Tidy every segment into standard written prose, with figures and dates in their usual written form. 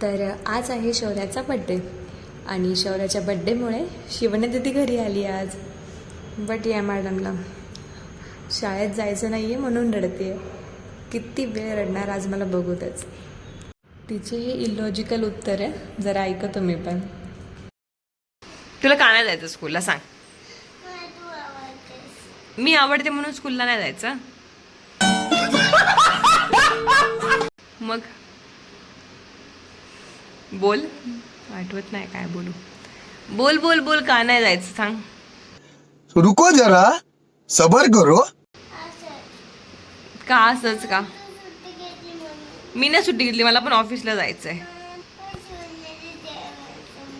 तर आज आहे शौर्याचा बड्डे आणि शौर्याच्या बड्डेमुळे शिवण्या दीदी घरी आली आज. बट या मॅडमला शाळेत जायचं नाही आहे म्हणून रडते आहे. किती वेळ रडणार आज मला बघू त्याच. तिचे हे इलॉजिकल उत्तर आहे, जरा ऐका तुम्ही पण. तुला का नाही जायचं स्कूलला सांग. मी आवडते म्हणून स्कूलला नाही जायचं. मग बोल, आठवत नाही काय बोलू. बोल बोल बोल, का नाही जायचं सांग. रुको जरा, सबर करो. का असंच का? मी नाही सुट्टी घेतली, मला पण ऑफिसला जायचंय.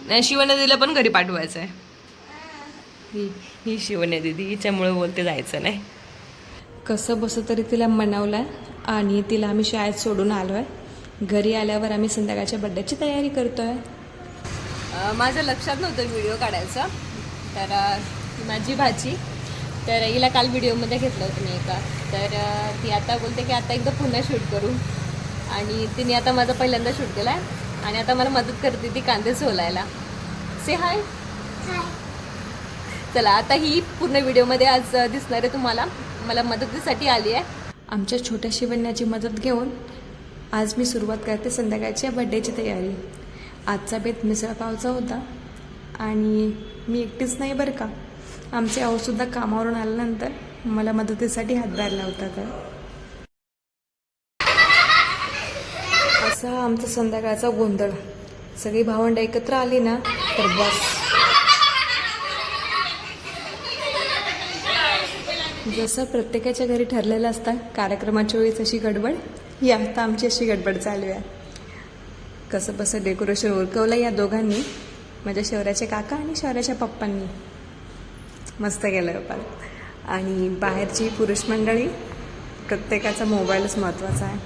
नाही, शिवण्या दिदीला पण घरी पाठवायचं आहे. ही शिवण्या दिदी, हिच्यामुळे बोलते जायचं नाही. कसं बसं तरी तिला मनवलं आणि तिला आम्ही शाळेत सोडून आलो आहे. घरी आल्यावर आम्ही संध्याकाळच्या बड्डेची तयारी करतो आहे. माझं लक्षात नव्हतं व्हिडिओ काढायचं. तर माझी भाची, तर हिला काल व्हिडिओमध्ये घेतलं होतं मी एका. तर ती आता बोलते की आता एकदा पुन्हा शूट करू. आणि तिने आता माझा पहिल्यांदा शूट केला आहे आणि आता मला मदत करते ती कांदे सोलायला. से हाय. चला, आता ही पूर्ण व्हिडिओमध्ये आज दिसणार आहे तुम्हाला. मला मदतीसाठी आली आहे. आमच्या छोट्या शिवण्याची मदत घेऊन आज मी सुरुवात करते संध्याकाळच्या बड्डेची तयारी. आजचा बेत मिसळपावचा होता आणि मी एकटीच नाही बरं का. आमचे आऊसुद्धा कामावरून आल्यानंतर मला मदतीसाठी हातभार लावतात. असा आमचा संध्याकाळचा गोंधळ. सगळी भावंड एकत्र आली ना तर बस. जसं प्रत्येकाच्या घरी ठरलेलं असतं कार्यक्रमाच्या वेळीच अशी गडबड, ही आता आमची अशी गडबड चालू आहे. कसं बसं डेकोरेशन उरकवलं या दोघांनी, माझ्या शौर्याचे काका आणि शौर्याच्या पप्पांनी. मस्त केलं पण. आणि बाहेरची पुरुष मंडळी, प्रत्येकाचा मोबाईलच महत्त्वाचा आहे.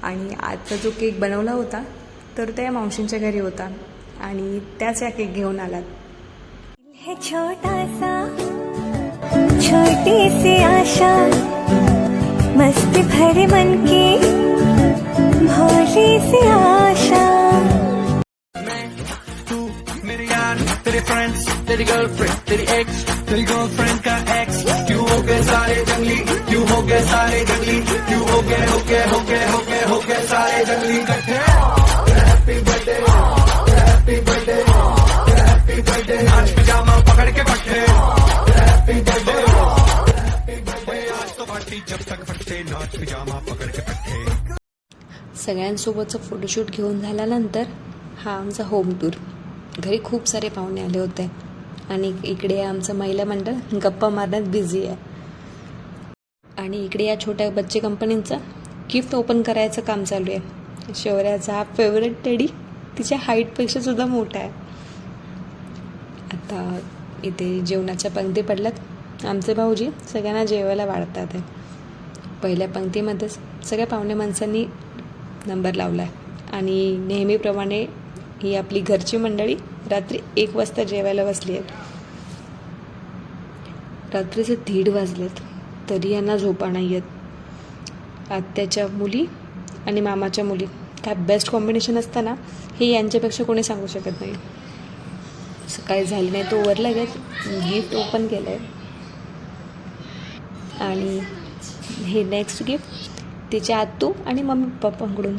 आणि आजचा जो केक बनवला होता तर त्या मावशींच्या घरी होता आणि त्याच या केक घेऊन आलात. है छोटासा छोटी सी आशा, मस्ती भरे मन की भोली सी आशा. मेरे यार, तेरे फ्रेंड्स, तेरी गर्लफ्रेंड, तेरी एक्स, तेरी गर्लफ्रेंड का एक्स, क्यों हो गए सारे जंगली, क्यों हो गए सारे जंगली, क्यों हो गए सारे जंगली इकट्ठे. Happy birthday, happy birthday, happy birthday. आज पिजामा पकड़ के पट्टे. Happy birthday, happy birthday. आज तो पार्टी जब तक फटते, नाच पिजामा पकड़ के पट्टे. सगळ्यांसोबतचं फोटोशूट घेऊन झाल्यानंतर हा आमचा होम टूर. घरी खूप सारे पाहुणे आले होते आणि इकडे आमचं महिला मंडळ गप्पा मारण्यात बिझी आहे. आणि इकडे या छोट्या बच्चे कंपनीचं गिफ्ट ओपन करायचं काम चालू आहे. शौर्याचा हा फेवरेट टेडी तिच्या हाईटपेक्षा सुद्धा मोठा आहे. आता इथे जेवणाच्या पंक्ती पडल्यात. आमचे भाऊजी सगळ्यांना जेवायला वाढतात आहे. पहिल्या पंक्तीमध्येच सगळ्या पाहुणे माणसांनी नंबर लावला आहे आणि नेहमीप्रमाणे ही आपली घरची मंडळी रात्री 1 वाजता जेवायला बसली आहेत. रात्रीचे 1:30 वाजलेत तरी यांना झोपा नाही आहेत. आत्याच्या मुली आणि मामाच्या मुली, काय बेस्ट कॉम्बिनेशन असताना हे यांच्यापेक्षा कोणी सांगू शकत नाही. सकाळी झाली नाही तो वर लगेच गिफ्ट ओपन केलं आहे. आणि हे नेक्स्ट गिफ्ट तिच्या आत्तू आणि मम्मी पप्पांकडून.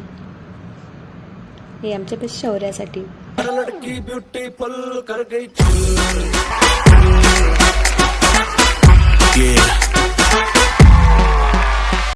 हे आमच्या शौर्यासाठी. लड़की ब्यूटीफुल कर गई